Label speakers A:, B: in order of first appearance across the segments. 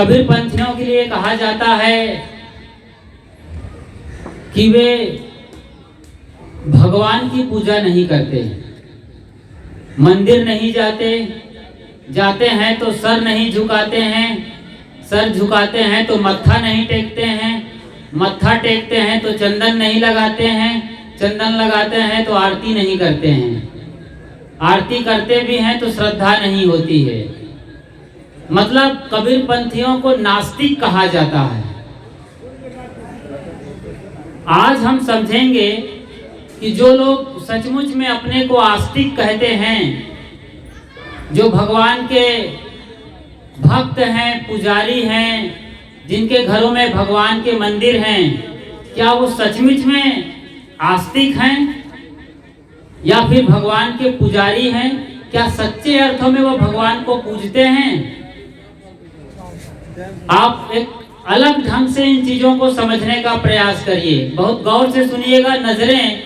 A: कबीर पंथियों के लिए कहा जाता है कि वे भगवान की पूजा नहीं करते, मंदिर नहीं जाते, जाते हैं तो सर नहीं झुकाते हैं, सर झुकाते हैं तो मत्था नहीं टेकते हैं, मत्था टेकते हैं तो चंदन नहीं लगाते हैं, चंदन लगाते हैं तो आरती नहीं करते हैं, आरती करते भी हैं तो श्रद्धा नहीं होती है। मतलब कबीर पंथियों को नास्तिक कहा जाता है। आज हम समझेंगे कि जो लोग सचमुच में अपने को आस्तिक कहते हैं, जो भगवान के भक्त हैं, पुजारी हैं, जिनके घरों में भगवान के मंदिर हैं, क्या वो सचमुच में आस्तिक हैं या फिर भगवान के पुजारी हैं? क्या सच्चे अर्थों में वो भगवान को पूजते हैं? आप एक अलग ढंग से इन चीजों को समझने का प्रयास करिए। बहुत गौर से सुनिएगा, नजरें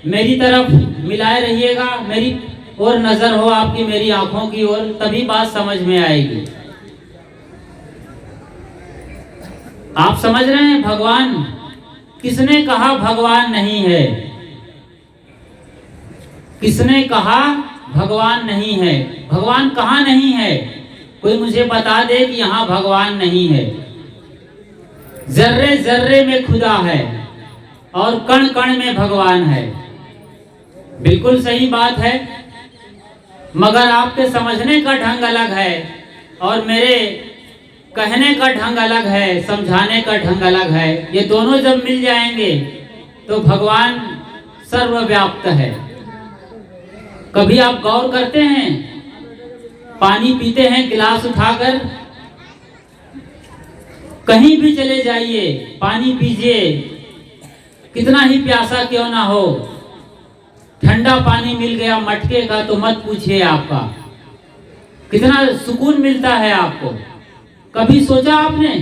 A: मेरी तरफ मिलाए रहिएगा, मेरी और नजर हो आपकी मेरी आंखों की ओर, तभी बात समझ में आएगी। आप समझ रहे हैं भगवान? किसने कहा भगवान नहीं है? किसने कहा भगवान नहीं है? भगवान कहाँ नहीं है? कोई मुझे बता दे कि यहाँ भगवान नहीं है। जर्रे जर्रे में खुदा है और कण कण में भगवान है। बिल्कुल सही बात है, मगर आपके समझने का ढंग अलग है और मेरे कहने का ढंग अलग है, समझाने का ढंग अलग है। ये दोनों जब मिल जाएंगे तो भगवान सर्वव्याप्त है। कभी आप गौर करते हैं, पानी पीते हैं गिलास उठाकर, कहीं भी चले जाइए पानी पीजिए, कितना ही प्यासा क्यों ना हो, ठंडा पानी मिल गया मटके का तो मत पूछिए आपका कितना सुकून मिलता है आपको। कभी सोचा आपने?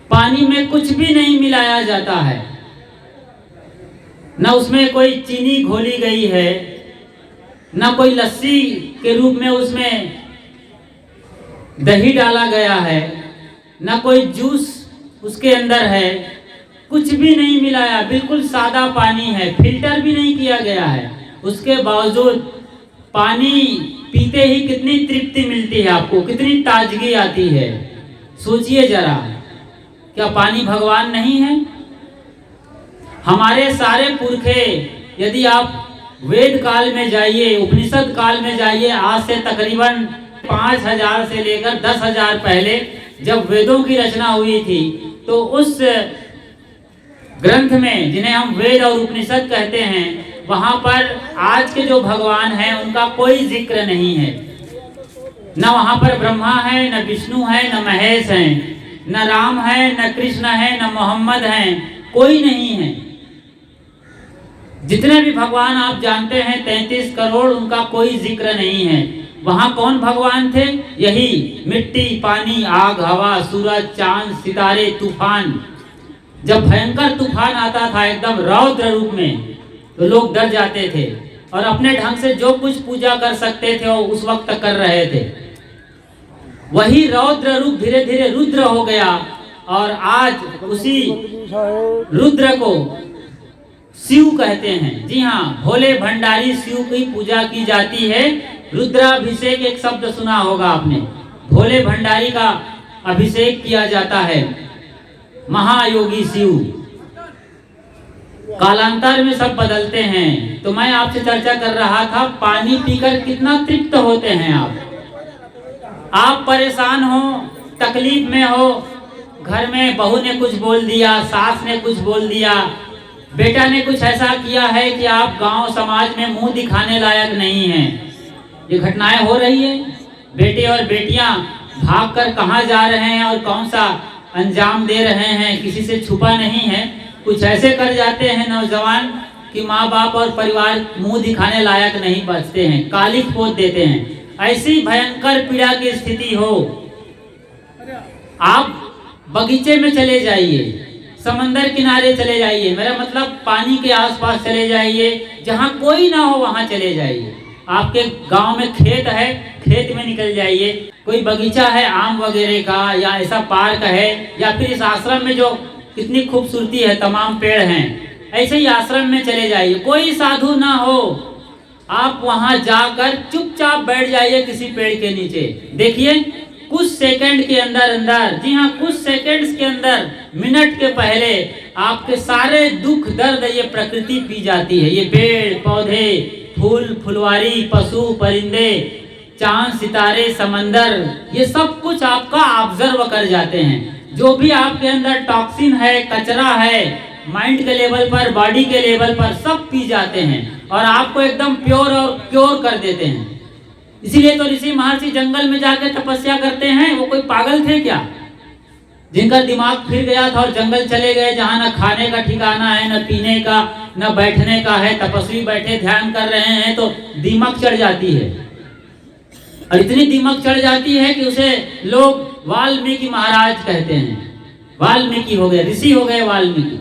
A: पानी में कुछ भी नहीं मिलाया जाता है, न उसमें कोई चीनी घोली गई है, न कोई लस्सी के रूप में उसमें दही डाला गया है, न कोई जूस उसके अंदर है, कुछ भी नहीं मिलाया, बिल्कुल सादा पानी है, फिल्टर भी नहीं किया गया है। उसके बावजूद पानी पीते ही कितनी तृप्ति मिलती है आपको, कितनी ताजगी आती है। सोचिए जरा, क्या पानी भगवान नहीं है? हमारे सारे पुरखे, यदि आप वेद काल में जाइए, उपनिषद काल में जाइए, आज से तकरीबन 5000 से लेकर 10,000 पहले जब वेदों की रचना हुई थी, तो उस ग्रंथ में, जिन्हें हम वेद और उपनिषद कहते हैं, वहां पर आज के जो भगवान हैं उनका कोई जिक्र नहीं है। न वहां पर ब्रह्मा है, न विष्णु है, न महेश है, न राम है, न कृष्ण है, न मोहम्मद है, कोई नहीं है। जितने भी भगवान आप जानते हैं 33 करोड़, उनका कोई जिक्र नहीं है। वहां कौन भगवान थे? यही मिट्टी, पानी, आग, हवा, सूरज, चांद, सितारे, तूफान। जब भयंकर तूफान आता था एकदम रौद्र रूप में, तो लोग डर जाते थे और अपने ढंग से जो कुछ पूजा कर सकते थे वो उस वक्त कर रहे थे। वही रौद्र रूप धीरे धीरे रुद्र हो गया और आज उसी रुद्र को शिव कहते हैं। जी हाँ, भोले भंडारी शिव की पूजा की जाती है। रुद्राभिषेक एक शब्द सुना होगा आपने, भोले भंडारी का अभिषेक किया जाता है। महायोगी शिव। कालांतर में सब बदलते हैं। तो मैं आपसे चर्चा कर रहा था, पानी पीकर कितना तृप्त होते हैं आप परेशान हो, तकलीफ में हो, घर में बहू ने कुछ बोल दिया, सास ने कुछ बोल दिया, बेटा ने कुछ ऐसा किया है कि आप गांव समाज में मुंह दिखाने लायक नहीं हैं। ये घटनाएं हो रही है। बेटे और बेटियां भागकर कहां जा रहे हैं और कौन सा अंजाम दे रहे हैं, किसी से छुपा नहीं है। कुछ ऐसे कर जाते हैं नौजवान कि माँ बाप और परिवार मुंह दिखाने लायक नहीं बचते हैं, कालिख पोत देते हैं। ऐसी भयंकर पीड़ा की स्थिति हो, आप बगीचे में चले जाइए, समंदर किनारे चले जाइए, मेरा मतलब पानी के आसपास चले जाइए, जहाँ कोई ना हो वहाँ चले जाइए। आपके गांव में खेत है, खेत में निकल जाइए, कोई बगीचा है आम वगैरह का या ऐसा पार्क है, या फिर इस आश्रम में जो कितनी खूबसूरती है, तमाम पेड़ हैं, ऐसे ही आश्रम में चले जाइए, कोई साधु ना हो, आप वहां जाकर चुपचाप बैठ जाइए किसी पेड़ के नीचे। देखिए कुछ सेकंड के अंदर अंदर, जी हाँ कुछ सेकंड्स के अंदर, मिनट के पहले आपके सारे दुख दर्द ये प्रकृति पी जाती है। ये पेड़ पौधे, फूल फुलवारी, पशु परिंदे, चांद सितारे, समंदर, ये सब कुछ आपका ऑब्जर्व कर जाते हैं। जो भी आपके अंदर टॉक्सिन है, कचरा है, माइंड के लेवल पर, बॉडी के लेवल पर, सब पी जाते हैं और आपको एकदम प्योर और क्योर कर देते हैं। इसीलिए तो ऋषि महर्षि जंगल में जाकर तपस्या करते हैं। वो कोई पागल थे क्या, जिनका दिमाग फिर गया था और जंगल चले गए, जहाँ न खाने का ठिकाना है, न पीने का, न बैठने का है। तपस्वी बैठे ध्यान कर रहे हैं तो दिमाग चढ़ जाती है, और इतनी दिमाग चढ़ जाती है कि उसे लोग वाल्मीकि महाराज कहते हैं। वाल्मीकि हो गए, ऋषि हो गए वाल्मीकि।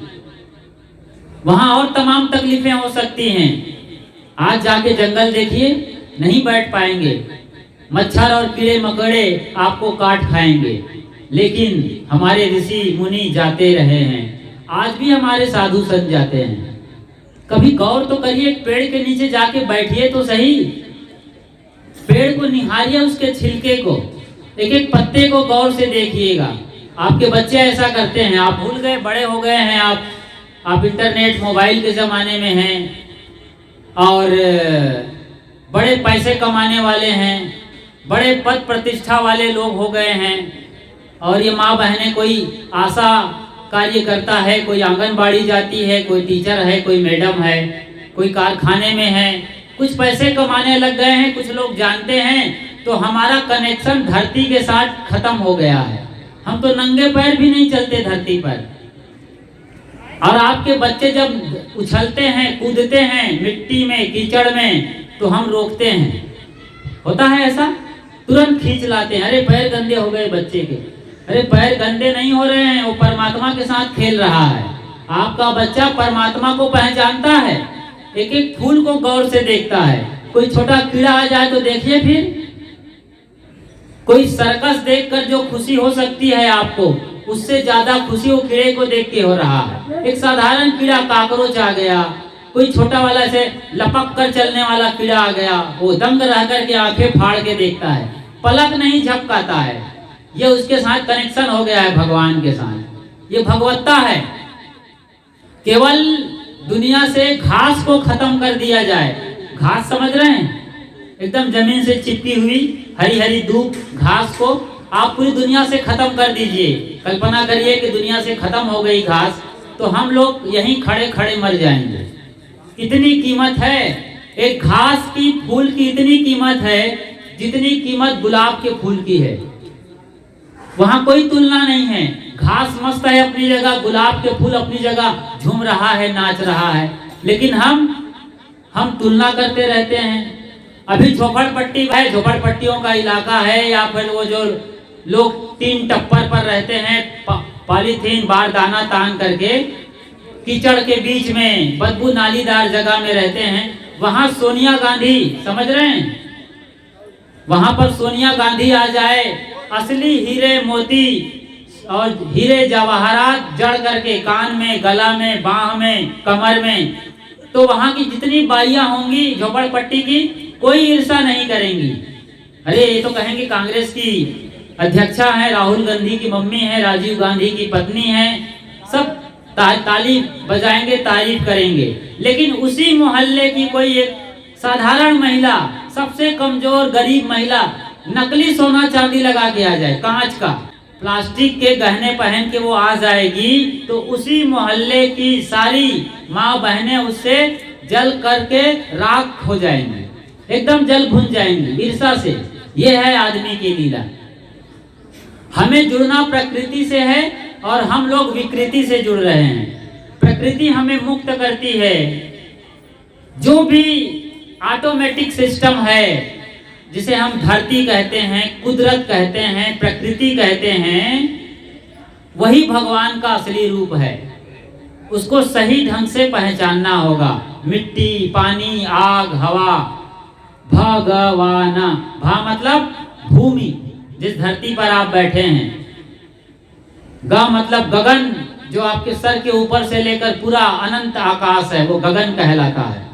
A: वहां और तमाम तकलीफें हो सकती हैं। आज जाके जंगल देखिए, नहीं बैठ पाएंगे, मच्छर और कीड़े मकोड़े आपको काट खाएंगे। लेकिन हमारे ऋषि मुनि जाते रहे हैं, आज भी हमारे साधु संत जाते हैं। कभी गौर तो करिए, पेड़ के नीचे जाके बैठिए तो सही, पेड़ को निहारिए, उसके छिलके को, एक एक पत्ते को गौर से देखिएगा। आपके बच्चे ऐसा करते हैं, आप भूल गए, बड़े हो गए हैं, आप इंटरनेट मोबाइल के ज़माने में हैं और बड़े पैसे कमाने वाले हैं, बड़े पद प्रतिष्ठा वाले लोग हो गए हैं, और ये माँ बहनें कोई आशा कार्य करता है, कोई आंगनबाड़ी जाती है, कोई टीचर है, कोई मैडम है, कोई कारखाने में है, कुछ पैसे कमाने लग गए हैं। कुछ लोग जानते हैं तो हमारा कनेक्शन धरती के साथ खत्म हो गया है, हम तो नंगे पैर भी नहीं चलते धरती पर। और आपके बच्चे जब उछलते हैं, कूदते हैं मिट्टी में, कीचड़ में, तो हम रोकते हैं। होता है ऐसा, तुरंत खींच लाते हैं, अरे पैर गंदे हो गए बच्चे के। अरे पैर गंदे नहीं हो रहे हैं, वो परमात्मा के साथ खेल रहा है। आपका बच्चा परमात्मा को पहचानता है, एक एक फूल को गौर से देखता है। कोई छोटा कीड़ा आ जाए तो देखिए, फिर कोई सर्कस देखकर जो खुशी हो सकती है आपको, उससे ज्यादा खुशी वो कीड़े को देख के हो रहा है। एक साधारण कीड़ा, काकरोच आ गया, कोई छोटा वाला से लपक कर चलने वाला कीड़ा आ गया, वो दंग रह कर के आंखें फाड़ के देखता है, पलक नहीं झपकाता है। ये उसके साथ कनेक्शन हो गया है भगवान के साथ, ये भगवत्ता है। केवल दुनिया से घास को खत्म कर दिया जाए, घास समझ रहे हैं, एकदम जमीन से चिपकी हुई हरी हरी दूब घास को आप पूरी दुनिया से खत्म कर दीजिए। कल्पना करिए कि दुनिया से खत्म हो गई घास, तो हम लोग यहीं खड़े खड़े मर जाएंगे। इतनी कीमत है एक घास की, फूल की इतनी कीमत है जितनी कीमत गुलाब के फूल की है। वहां कोई तुलना नहीं है। घास मस्त है अपनी जगह, गुलाब के फूल अपनी जगह झूम रहा है, नाच रहा है, लेकिन हम तुलना करते रहते हैं। अभी झोपड़पट्टी है, झोपड़पट्टियों का इलाका है, या फिर वो जो लोग टीन टप्पर पर रहते हैं, पॉलीथीन बारदाना तान करके कीचड़ के बीच में बदबू नालीदार जगह में रहते हैं। वहां सोनिया गांधी, समझ रहे हैं, वहां पर सोनिया गांधी आ जाए, असली हीरे मोती और हीरे जवाहरात जड़ करके कान में, गला में, बाह में, कमर में, तो वहां की जितनी बाइयां होंगी झोपड़पट्टी की, कोई ईर्षा नहीं करेंगी। अरे ये तो कहेंगे कांग्रेस की अध्यक्षा है, राहुल गांधी की मम्मी है, राजीव गांधी की पत्नी है, सब ताली बजाएंगे, तारीफ करेंगे। लेकिन उसी मोहल्ले की कोई एक साधारण महिला, सबसे कमजोर गरीब महिला, नकली सोना चांदी लगा के आ जाए, कांच का, प्लास्टिक के गहने पहन के वो आ जाएगी, तो उसी मोहल्ले की सारी माँ बहनें उससे जल करके राख हो जाएंगी, एकदम जल भुन जाएंगी ईर्षा से। ये है आदमी की लीला। हमें जुड़ना प्रकृति से है और हम लोग विकृति से जुड़ रहे हैं। प्रकृति हमें मुक्त करती है। जो भी ऑटोमेटिक सिस्टम है, जिसे हम धरती कहते हैं, कुदरत कहते हैं, प्रकृति कहते हैं, वही भगवान का असली रूप है। उसको सही ढंग से पहचानना होगा। मिट्टी, पानी, आग, हवा, भगवान, भा मतलब भूमि, जिस धरती पर आप बैठे हैं। ग मतलब गगन, जो आपके सर के ऊपर से लेकर पूरा अनंत आकाश है, वो गगन कहलाता है।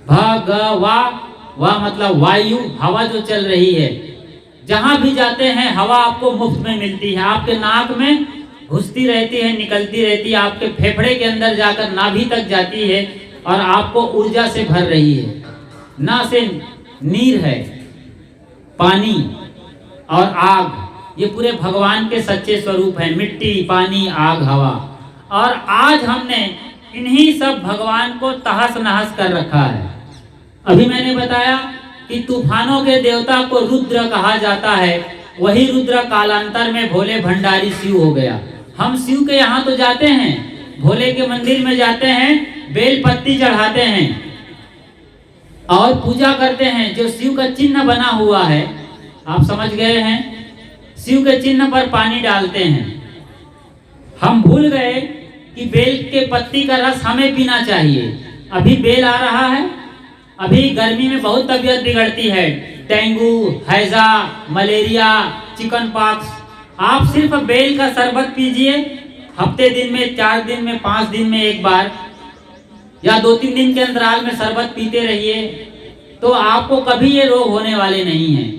A: भगवा, वा मतलब वायु, हवा जो चल रही है। जहां भी जाते हैं हवा आपको मुफ्त में मिलती है, आपके नाक में घुसती रहती है, निकलती रहती है, आपके फेफड़े के अंदर जाकर नाभि तक जाती है और आपको ऊर्जा से भर रही है। ना से नीर है, पानी और आग, ये पूरे भगवान के सच्चे स्वरूप हैं। मिट्टी, पानी, आग, हवा। और आज हमने इन्हीं सब भगवान को तहस नहस कर रखा है। अभी मैंने बताया कि तूफानों के देवता को रुद्र कहा जाता है, वही रुद्र कालांतर में भोले भंडारी शिव हो गया। हम शिव के यहाँ तो जाते हैं, भोले के मंदिर में जाते हैं, बेल पत्ती चढ़ाते हैं और पूजा करते हैं। जो शिव का चिन्ह बना हुआ है, आप समझ गए हैं, शिव के चिन्ह पर पानी डालते हैं। हम भूल गए कि बेल के पत्ती का रस हमें पीना चाहिए। अभी बेल आ रहा है, अभी गर्मी में बहुत तबीयत बिगड़ती है, डेंगू, हैजा, मलेरिया, चिकन पॉक्स। आप सिर्फ बेल का शरबत पीजिए, हफ्ते दिन में, 4 दिन में, 5 दिन में एक बार, या 2-3 दिन के अंतराल में शरबत पीते रहिए, तो आपको कभी ये रोग होने वाले नहीं हैं।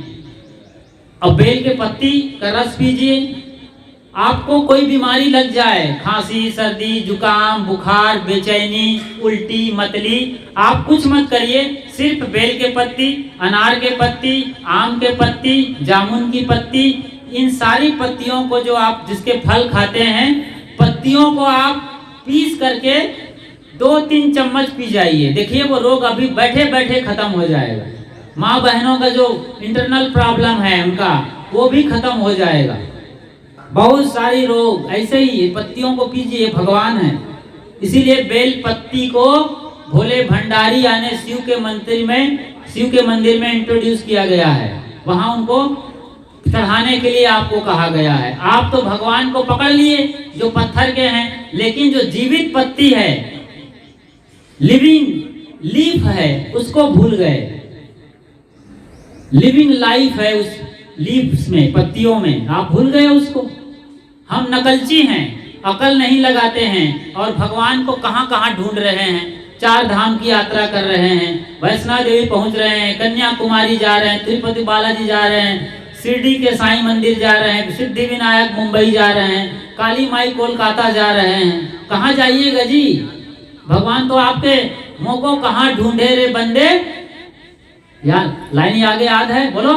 A: अब बेल के पत्ती का रस पीजिए। आपको कोई बीमारी लग जाए, खांसी, सर्दी, जुकाम, बुखार, बेचैनी, उल्टी, मतली, आप कुछ मत करिए, सिर्फ बेल के पत्ती, अनार के पत्ती, आम के पत्ती, जामुन की पत्ती, इन सारी पत्तियों को, जो आप जिसके फल खाते हैं, पत्तियों को आप पीस करके 2-3 चम्मच पी जाइए। देखिए वो रोग अभी बैठे बैठे खत्म हो जाएगा। माँ बहनों का जो इंटरनल प्रॉब्लम है उनका, वो भी खत्म हो जाएगा। बहुत सारी रोग ऐसे ही पत्तियों को पीजिए, भगवान है। इसीलिए बेल पत्ती को भोले भंडारी यानी शिव के मंदिर में इंट्रोड्यूस किया गया है। वहां उनको चढ़ाने के लिए आपको कहा गया है। आप तो भगवान को पकड़ लिए जो पत्थर के हैं, लेकिन जो जीवित पत्ती है, लिविंग लीफ है, उसको भूल गए। लिविंग लाइफ है उस लीव्स में, पत्तियों में, आप भूल गए उसको। हम नकलची हैं, अकल नहीं लगाते हैं और भगवान को कहां कहां ढूंढ रहे हैं। 4 धाम की यात्रा कर रहे हैं, वैष्णो देवी पहुंच रहे हैं, कन्याकुमारी जा रहे हैं, तिरुपति बालाजी जा रहे हैं, शिरडी के साईं मंदिर जा रहे हैं, सिद्धि विनायक मुंबई जा रहे हैं, काली माई कोलकाता जा रहे हैं। कहाँ जाइएगा जी? भगवान तो आपके मुंह को कहाँ ढूंढे रे बंदे? यार लाइन आगे याद है, बोलो।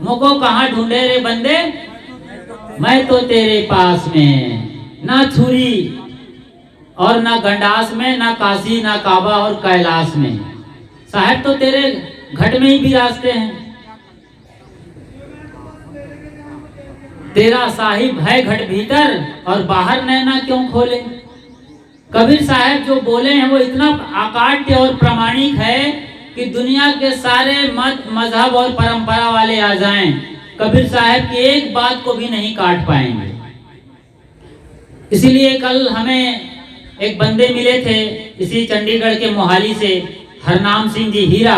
A: मुंह को कहाँ ढूंढे रे बंदे, मैं तो तेरे पास में। ना छुरी और ना गंडास में, ना काशी, ना काबा और कैलाश में। साहब तो तेरे घट में ही विराजते हैं। तेरा साहिब है घट भीतर और बाहर नैना क्यों खोले। कबीर साहब जो बोले हैं वो इतना अकाट्य और प्रामाणिक है कि दुनिया के सारे मत, मजहब और परंपरा वाले आ जाएं, कबीर साहब की एक बात को भी नहीं काट पाएंगे। इसीलिए कल हमें एक बंदे मिले थे इसी चंडीगढ़ के मोहाली से, हरनाम सिंह जी हीरा।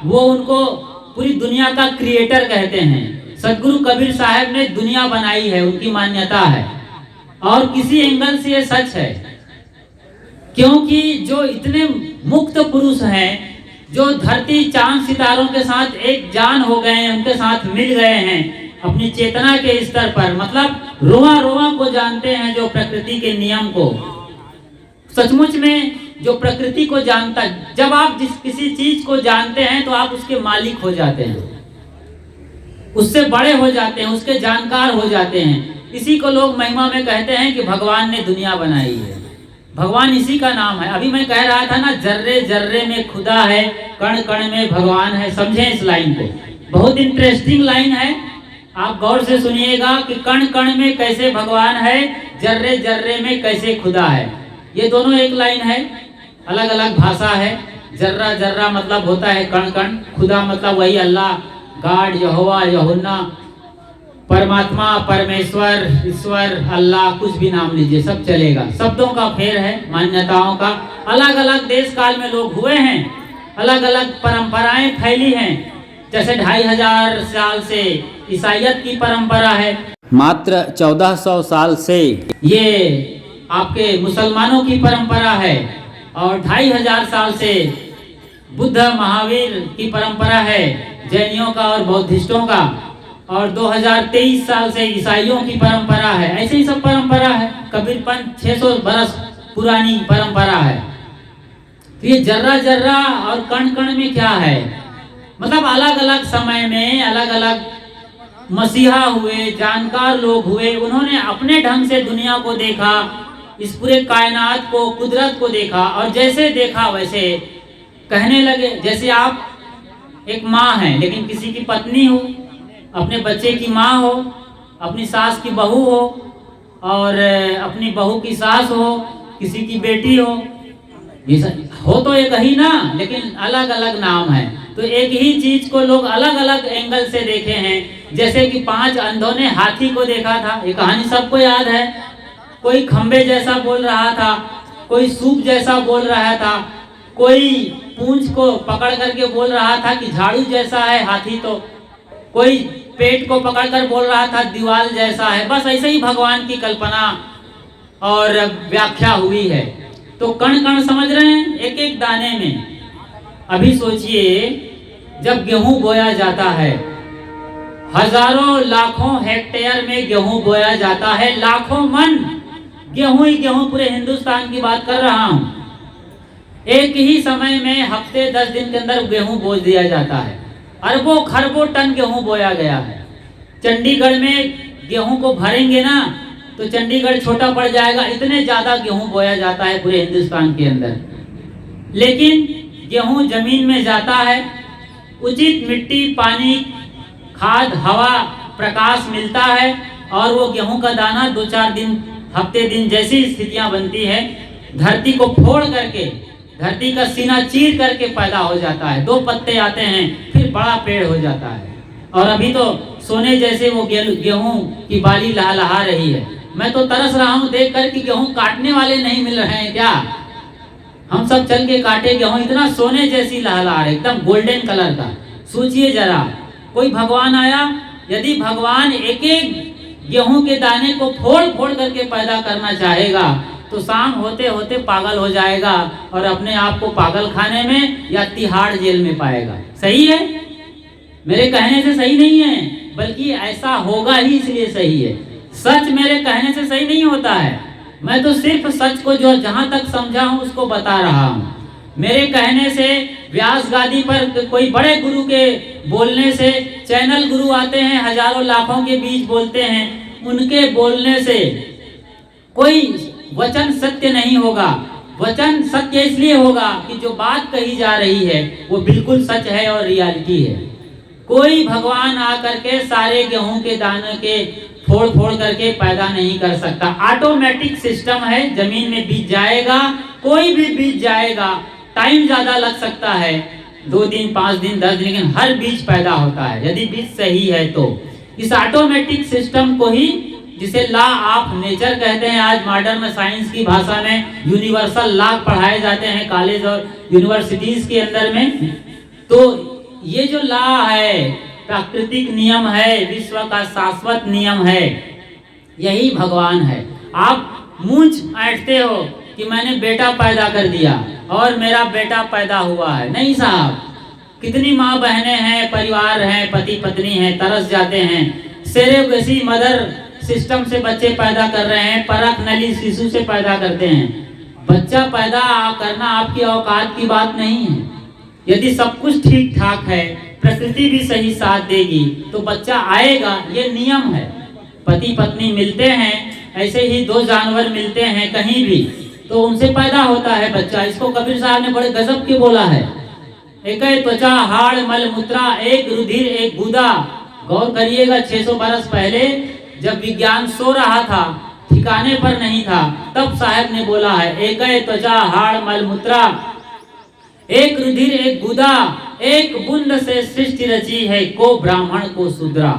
A: वो उनको पूरी दुनिया का क्रिएटर कहते हैं। सदगुरु कबीर साहब ने दुनिया बनाई है, उनकी मान्यता है। और किसी एंगल से ये सच है, क्योंकि जो इतने मुक्त पुरुष हैं, जो धरती चांद सितारों के साथ एक जान हो गए हैं, उनके साथ मिल गए हैं अपनी चेतना के स्तर पर, मतलब रोआ रोआ को जानते हैं, जो प्रकृति के नियम को। सचमुच में जो प्रकृति को जानता, जब आप किसी चीज को जानते हैं तो आप उसके मालिक हो जाते हैं, उससे बड़े हो जाते हैं, उसके जानकार हो जाते हैं। इसी को लोग महिमा में कहते हैं कि भगवान ने दुनिया बनाई है। भगवान इसी का नाम है। अभी मैं कह रहा था ना, जर्रे जर्रे में खुदा है, कण कण में भगवान है। समझे इस लाइन को? बहुत इंटरेस्टिंग लाइन है, आप गौर से सुनिएगा कि कण कण में कैसे भगवान है, जर्रे जर्रे में कैसे खुदा है। ये दोनों एक लाइन है, अलग अलग भाषा है। जर्रा जर्रा मतलब होता है कण कण, खुदा मतलब वही अल्लाह, गॉड, यहोवा, यहुन्ना, परमात्मा, परमेश्वर, ईश्वर, अल्लाह, कुछ भी नाम लीजिए, सब चलेगा। शब्दों का फेर है, मान्यताओं का। अलग अलग देश काल में लोग हुए हैं, अलग अलग परंपराएं फैली हैं। जैसे 2500 साल से ईसाइयत की परंपरा है, मात्र 1400 साल से ये आपके मुसलमानों की परंपरा है, और 2500 साल से बुद्ध महावीर की परंपरा है, जैनियों का और बौद्धिस्टों का, और 2023 साल से ईसाइयों की परंपरा है। ऐसे ही सब परंपरा है। कबीरपंथ 600 बरस पुरानी परंपरा है। तो ये जर्रा जर्रा और कण कण में क्या है, मतलब अलग अलग समय में अलग अलग मसीहा हुए, जानकार लोग हुए, उन्होंने अपने ढंग से दुनिया को देखा, इस पूरे कायनात को, कुदरत को देखा, और जैसे देखा वैसे कहने लगे। जैसे आप एक माँ हैं लेकिन किसी की पत्नी हो, अपने बच्चे की माँ हो, अपनी सास की बहू हो, और अपनी बहू की सास हो, किसी की बेटी हो, ये हो तो एक ही ना, लेकिन अलग अलग नाम है। तो एक ही चीज को लोग अलग अलग एंगल से देखे हैं। जैसे कि 5 अंधों ने हाथी को देखा था, ये कहानी सबको याद है। कोई खंबे जैसा बोल रहा था, कोई सूप जैसा बोल रहा था, कोई पूंछ को पकड़ करके बोल रहा था कि झाड़ू जैसा है हाथी, तो कोई पेट को पकड़कर बोल रहा था दीवार जैसा है। बस ऐसे ही भगवान की कल्पना और व्याख्या हुई है। तो कण कण समझ रहे हैं, एक एक दाने में। अभी सोचिए, जब गेहूं बोया जाता है, हजारों लाखों हेक्टेयर में गेहूं बोया जाता है, लाखों मन गेहूं ही गेहूं, पूरे हिंदुस्तान की बात कर रहा हूं। एक ही समय में हफ्ते 10 दिन के अंदर गेहूं बो दिया जाता है। अरबों खरबों टन गेहूं बोया गया है। चंडीगढ़ में गेहूं को भरेंगे ना तो चंडीगढ़ छोटा पड़ जाएगा, इतने ज्यादा गेहूं बोया जाता है पूरे हिंदुस्तान के अंदर। लेकिन गेहूं जमीन में जाता है, उचित मिट्टी, पानी, खाद, हवा, प्रकाश मिलता है, और वो गेहूं का दाना 2-4 दिन, हफ्ते दिन जैसी स्थितियां बनती है, धरती को फोड़ करके, धरती का सीना चीर करके पैदा हो जाता है। 2 पत्ते आते हैं, फिर बड़ा पेड़ हो जाता है। और अभी तो सोने जैसे वो गेहूं की बाली लहलहा रही है। मैं तो तरस रहा हूं देख कर कि गेहूं काटने वाले नहीं मिल रहे हैं क्या। हम सब चल के काटे गेहूं, इतना सोने जैसी लहलहा रही, एकदम गोल्डन कलर का। सोचिए जरा, कोई भगवान आया, यदि भगवान एक एक गेहूं के दाने को फोड़ फोड़ करके पैदा करना चाहेगा तो शाम होते होते पागल हो जाएगा, और अपने आप को पागल खाने में या तिहाड़ जेल में पाएगा। सही है, मेरे कहने से सही नहीं है, बल्कि ऐसा होगा ही इसलिए सही है। सच मेरे कहने से सही नहीं होता है। मैं तो सिर्फ सच को जो जहां तक समझा हूं उसको बता रहा हूं। मेरे कहने से, व्यास गादी पर कोई बड़े गुरु के बोलने से, चैनल गुरु आते हैं हजारों लाखों के बीच बोलते हैं, उनके बोलने से कोई वचन सत्य नहीं होगा। वचन सत्य इसलिए होगा कि जो बात कही जा रही है वो बिल्कुल सच है और रियलिटी है। कोई भगवान आकर के सारे गेहूं के दाने के फोड़ फोड़ करके पैदा नहीं कर सकता। ऑटोमेटिक सिस्टम है, जमीन में बीज जाएगा, कोई भी बीज जाएगा, टाइम ज्यादा लग सकता है, 2 दिन, 5 दिन, 10 दिन, लेकिन हर बीज पैदा होता है यदि बीज सही है तो। इस ऑटोमेटिक सिस्टम को ही, जिसे लॉ ऑफ नेचर कहते हैं, आज मॉडर्न साइंस की भाषा में यूनिवर्सल लॉ पढ़ाए जाते हैं कॉलेज और यूनिवर्सिटीज के अंदर में। तो ये जो लॉ है, प्राकृतिक नियम है, विश्व का शाश्वत नियम है, यही भगवान है। आप मूंछ ऐंठते हो कि मैंने बेटा पैदा कर दिया और मेरा बेटा पैदा हुआ है। नहीं साहब, कितनी माँ बहनें हैं, परिवार हैं, पति पत्नी हैं, तरस जाते हैं। सेरेब्रेसी मदर सिस्टम से बच्चे पैदा कर रहे हैं, परख नली शिशु से पैदा करते हैं। बच्चा पैदा करना आपकी औकात की बात नहीं है। यदि सब कुछ ठीक ठाक है, प्रकृति भी सही साथ देगी तो बच्चा आएगा, ये नियम है। पति पत्नी मिलते हैं, ऐसे ही 2 जानवर मिलते हैं कहीं भी तो उनसे पैदा होता है बच्चा। इसको कबीर साहब ने बड़े गजब के बोला है, एक त्वचा हाड़ मल मूत्रा, एक रुधिर एक गुदा। गौर करिएगा, 600 बरस पहले जब विज्ञान सो रहा था, ठिकाने पर नहीं था, तब साहब ने बोला है, एक त्वचा हाड़ मल मूत्रा, एक रुधिर एक गुदा, एक बूंद से सृष्टि रची है, को ब्राह्मण को शूद्रा।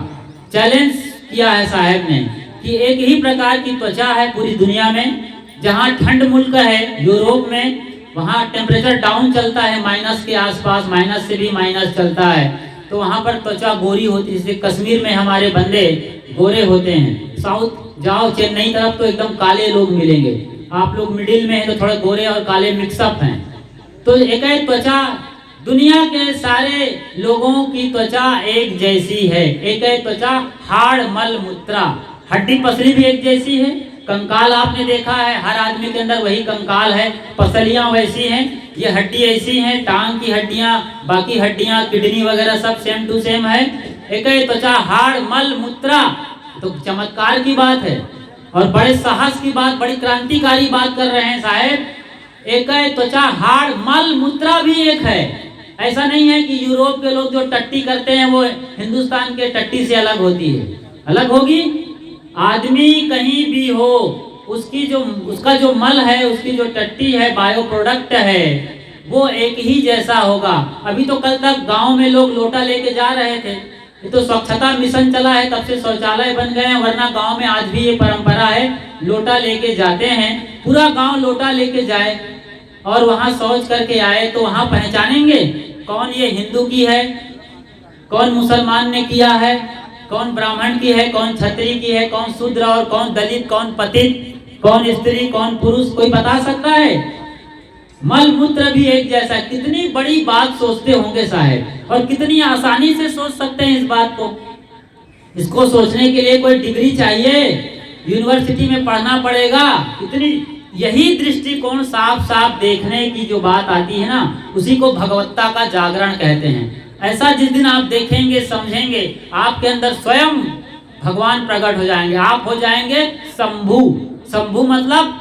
A: चैलेंज किया है साहब ने कि एक ही प्रकार की त्वचा है पूरी दुनिया में। जहां ठंड मुल्क है यूरोप में, वहाँ टेम्परेचर डाउन चलता है, माइनस के आसपास, माइनस से भी माइनस चलता है, तो वहाँ पर त्वचा गोरी होती है। जैसे कश्मीर में हमारे बंदे गोरे होते हैं, साउथ जाओ चेन्नई तरफ तो एकदम काले लोग मिलेंगे, आप लोग मिडिल में हैं तो थोड़े गोरे और काले मिक्सअप हैं। तो एक है त्वचा, दुनिया के सारे लोगों की त्वचा एक जैसी है। एक है त्वचा हाड़ मल मूत्रा, हड्डी पसली भी एक जैसी है। कंकाल आपने देखा है, हर आदमी के अंदर वही कंकाल है, पसलियां वैसी हैं, ये हड्डी ऐसी हैं, टांग की हड्डियां, बाकी हड्डियां, किडनी वगैरह सब सेम टू सेम है। एक है त्वचा हाड़ मल मूत्रा, तो चमत्कार की बात है और बड़े साहस की बात, बड़ी क्रांतिकारी बात कर रहे हैं साहेब। एक है त्वचा हाड़ मल मूत्रा भी एक है। ऐसा नहीं है कि यूरोप के लोग जो टट्टी करते हैं वो हिंदुस्तान के टट्टी से अलग होती है, अलग होगी। आदमी कहीं भी हो, उसका जो मल है, उसकी जो टट्टी है, बायो प्रोडक्ट है, वो एक ही जैसा होगा। अभी तो कल तक गांव में लोग लोटा लेके जा रहे थे, ये तो स्वच्छता मिशन चला है तब से शौचालय बन गए हैं, वरना गांव में आज भी ये परंपरा है, लोटा लेके जाते हैं। पूरा गांव लोटा लेके जाए और वहां शौच करके आए तो वहां पहचानेंगे कौन ये हिंदू की है, कौन मुसलमान ने किया है, कौन ब्राह्मण की है, कौन क्षत्रिय की है, कौन शूद्र और कौन दलित, कौन पतित, कौन स्त्री, कौन पुरुष, कोई बता सकता है? मल मूत्र भी एक जैसा। कितनी बड़ी बात सोचते होंगे साहब, और कितनी आसानी से सोच सकते हैं इस बात को। इसको सोचने के लिए कोई डिग्री चाहिए, यूनिवर्सिटी में पढ़ना पड़ेगा। इतनी यही दृष्टिकोण साफ साफ देखने की जो बात आती है ना, उसी को भगवत्ता का जागरण कहते हैं। ऐसा जिस दिन आप देखेंगे, समझेंगे, आपके अंदर स्वयं भगवान प्रकट हो जाएंगे, आप हो जाएंगे शंभु। शंभु मतलब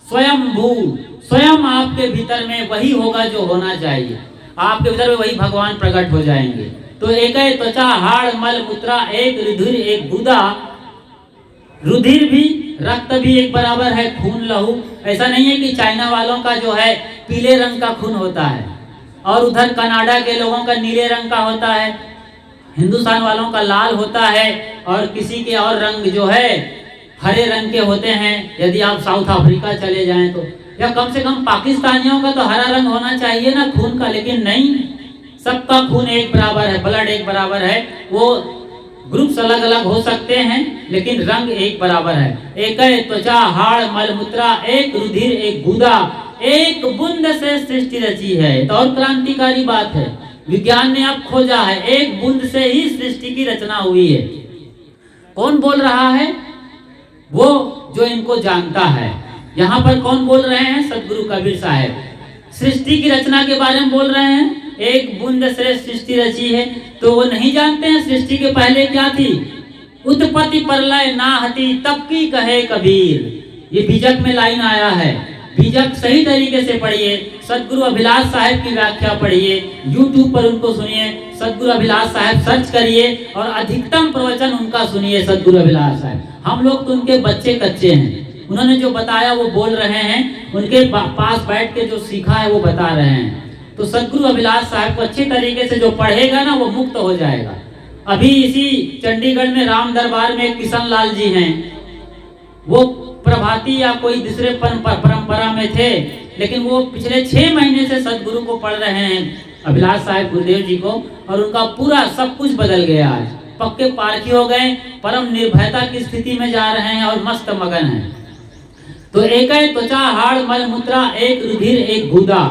A: स्वयंभू, स्वयं आपके भीतर में वही होगा जो होना चाहिए, आपके भीतर में वही भगवान प्रकट हो जाएंगे। तो एक है त्वचा हाड़ मल मूत्रा, एक रुधिर एक गुदा। रुधिर भी, रक्त भी एक बराबर है, खून लहू। ऐसा नहीं है कि चाइना वालों का जो है पीले रंग का खून होता है और उधर कनाडा के लोगों का नीले रंग का होता है, हिंदुस्तान वालों का लाल होता है, और किसी के और रंग जो है हरे रंग के होते हैं। यदि आप साउथ अफ्रीका चले जाएं तो, या कम से कम पाकिस्तानियों का तो हरा रंग होना चाहिए ना खून का, लेकिन नहीं, सबका खून एक बराबर है, ब्लड एक बराबर है। वो ग्रुप्स अलग अलग हो सकते हैं लेकिन रंग एक बराबर है। एक है त्वचा हाड़ मल मूत्रा, एक रुधिर एक गुदा, एक बूंद से सृष्टि रची है। तो और क्रांतिकारी बात है, विज्ञान ने अब खोजा है, एक बूंद से ही सृष्टि की रचना हुई है। कौन बोल रहा है? वो जो इनको जानता है। यहाँ पर कौन बोल रहे हैं? सदगुरु कबीर साहब सृष्टि की रचना के बारे में बोल रहे हैं। एक बूंद से सृष्टि रची है, तो वो नहीं जानते हैं सृष्टि के पहले क्या थी? उत्पत्ति प्रलय नाहति तब की कहे कबीर। ये बीजक में लाइन आया है, बीजक सही तरीके से पढ़िए, सदगुरु अभिलाष साहब की व्याख्या पढ़िए, यूट्यूब पर उनको सुनिए, सदगुरु अभिलाष साहब सर्च करिए और अधिकतम प्रवचन उनका सुनिए। सदगुरु अभिलाष साहब, हम लोग तो उनके बच्चे कच्चे हैं, उन्होंने जो बताया वो बोल रहे हैं, उनके पास बैठ के जो सीखा है वो बता रहे हैं। तो सदगुरु अभिलाष साहब को अच्छे तरीके से जो पढ़ेगा ना वो मुक्त हो जाएगा। अभी इसी चंडीगढ़ में राम दरबार में किशन लाल जी हैं, वो प्रभाती या कोई दूसरे परंपरा में थे, लेकिन वो पिछले 6 महीने से सदगुरु को पढ़ रहे हैं, अभिलाष साहब गुरुदेव जी को, और उनका पूरा सब कुछ बदल गया। आज पक्के पारखी हो गए, परम निर्भयता की स्थिति में जा रहे हैं और मस्त मगन हैं। तो एक है त्वचा हाड़ मल मूत्रा, एक रुधिर एक गुदा,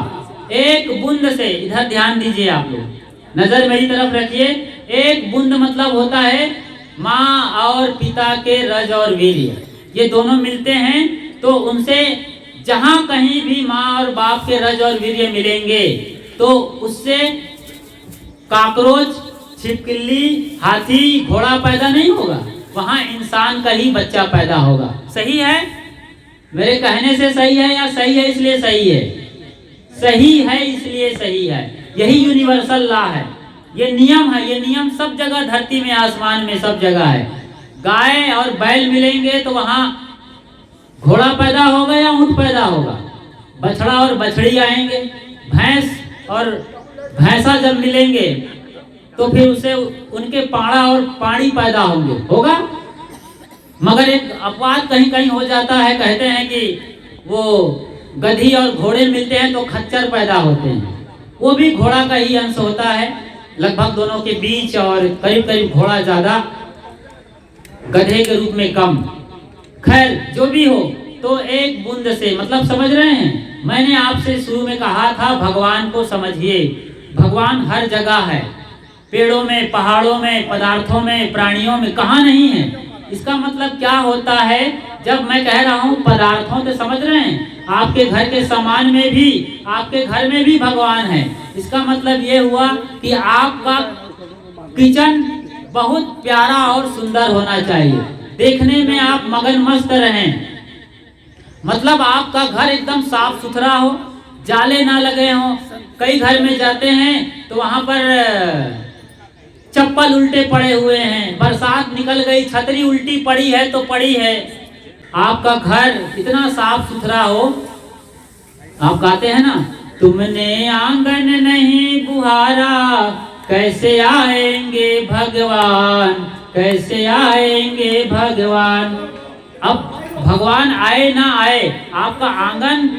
A: एक बूंद से। इधर ध्यान दीजिए आप लोग, नजर मेरी तरफ रखिए। एक बूंद मतलब होता है माँ और पिता के रज और वीर्य, ये दोनों मिलते हैं तो उनसे जहां कहीं भी माँ और बाप के रज और वीर्य मिलेंगे तो उससे काकरोच, छिपकली, हाथी, घोड़ा पैदा नहीं होगा, वहां इंसान का ही बच्चा पैदा होगा। सही है? मेरे कहने से सही है या सही है इसलिए सही है? सही है इसलिए सही है। यही यूनिवर्सल लॉ है, ये नियम है। ये नियम सब जगह, धरती में, आसमान में, सब जगह है। गाय और बैल मिलेंगे तो वहां घोड़ा पैदा होगा या ऊंट पैदा होगा? बछड़ा और बछड़ी आएंगे। भैंस और भैंसा जब मिलेंगे तो फिर उसे उनके पाड़ा और पाड़ी पैदा होंगे, होगा। मगर एक अपवाद कहीं कहीं हो जाता है, कहते हैं कि वो गधी और घोड़े मिलते हैं तो खच्चर पैदा होते हैं, वो भी घोड़ा का ही अंश होता है, लगभग दोनों के बीच, और करीब करीब घोड़ा ज्यादा, गधे के रूप में कम। खैर जो भी हो, तो एक बूंद से, मतलब समझ रहे हैं, मैंने आपसे शुरू में कहा था भगवान को समझिए। भगवान हर जगह है, पेड़ों में, पहाड़ों में, पदार्थों में, प्राणियों में, कहाँ नहीं है। इसका मतलब क्या होता है, जब मैं कह रहा हूँ पदार्थों, तो समझ रहे हैं, आपके घर के सामान में भी, आपके घर में भी भगवान है। इसका मतलब ये हुआ कि आपका किचन बहुत प्यारा और सुंदर होना चाहिए, देखने में आप मगन मस्त रहें, मतलब आपका घर एकदम साफ सुथरा हो, जाले ना लगे हों। कई घर में जाते हैं तो वहां पर चप्पल उल्टे पड़े हुए हैं, बरसात निकल गई, छतरी उल्टी पड़ी है तो पड़ी है। आपका घर इतना साफ सुथरा हो, आप गाते हैं ना, तुमने आंगन नहीं बुहारा, कैसे आएंगे भगवान, कैसे आएंगे भगवान। अब भगवान आए ना आए, आपका आंगन,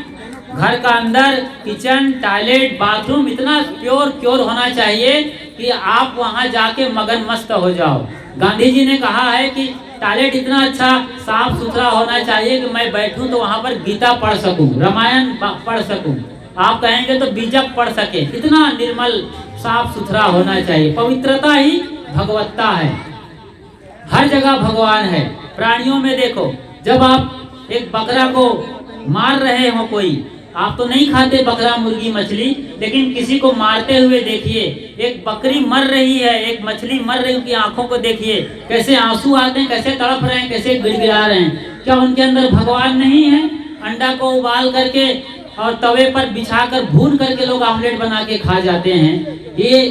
A: घर का अंदर, किचन, टॉयलेट, बाथरूम इतना प्योर होना चाहिए कि आप वहां जाके मगन मस्त हो जाओ। गांधी जी ने कहा है कि टॉयलेट इतना अच्छा साफ सुथरा होना चाहिए कि मैं बैठूं तो वहां पर गीता पढ़ सकूं, रामायण पढ़ सकूं, आप कहेंगे तो बीजक पढ़ सके, इतना निर्मल साफ सुथरा होना चाहिए। पवित्रता ही भगवत्ता है, हर जगह भगवान है। प्राणियों में देखो, जब आप एक बकरा को मार रहे हो, कोई, आप तो नहीं खाते बकरा, मुर्गी, मछली, लेकिन किसी को मारते हुए देखिए, एक बकरी मर रही है, एक मछली मर रही है, उनकी आंखों को देखिए, कैसे आंसू आते हैं, कैसे तड़प रहे हैं, कैसे गिड़गिड़ा रहे हैं। क्या उनके अंदर भगवान नहीं है? अंडा को उबाल करके और तवे पर बिछाकर भून करके लोग आमलेट बना के खा जाते हैं। ये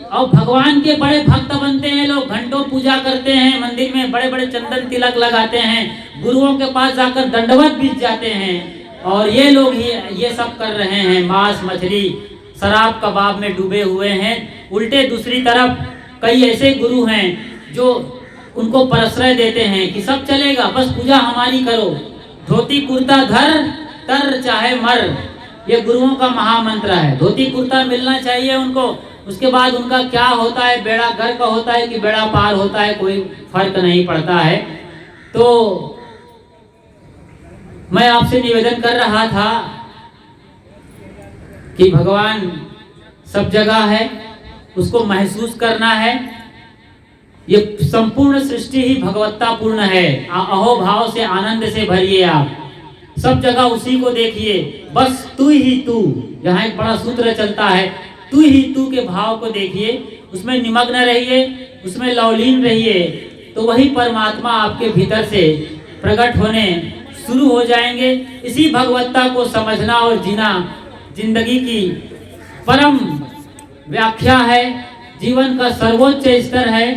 A: और भगवान के बड़े भक्त बनते हैं लोग, घंटों पूजा करते हैं, मंदिर में बड़े बड़े चंदन तिलक लगाते हैं, गुरुओं के पास जाकर दंडवत बीत जाते हैं। और ये लोग ये सब कर रहे हैं, मांस, मछली, शराब, कबाब में डूबे हुए हैं। उल्टे दूसरी तरफ कई ऐसे गुरु हैं जो उनको प्रश्रय देते हैं कि सब चलेगा, बस पूजा हमारी करो, धोती कुर्ता धर, तर चाहे मर। ये गुरुओं का महामंत्र है, धोती कुर्ता मिलना चाहिए उनको। उसके बाद उनका क्या होता है, बेड़ा घर का होता है कि बेड़ा पार होता है, कोई फर्क नहीं पड़ता है। तो मैं आपसे निवेदन कर रहा था कि भगवान सब जगह है, उसको महसूस करना है। ये संपूर्ण सृष्टि ही भगवत्ता पूर्ण है, अहोभाव से, आनंद से भरिए आप, सब जगह उसी को देखिए। बस तू ही तू, यहाँ एक बड़ा सूत्र चलता है, तू ही तू के भाव को देखिए, उसमें निमग्न रहिए, उसमें लवलीन रहिए, तो वही परमात्मा आपके भीतर से प्रकट होने शुरू हो जाएंगे। इसी भगवत्ता को समझना और जीना जिंदगी की परम व्याख्या है, जीवन का सर्वोच्च स्तर है।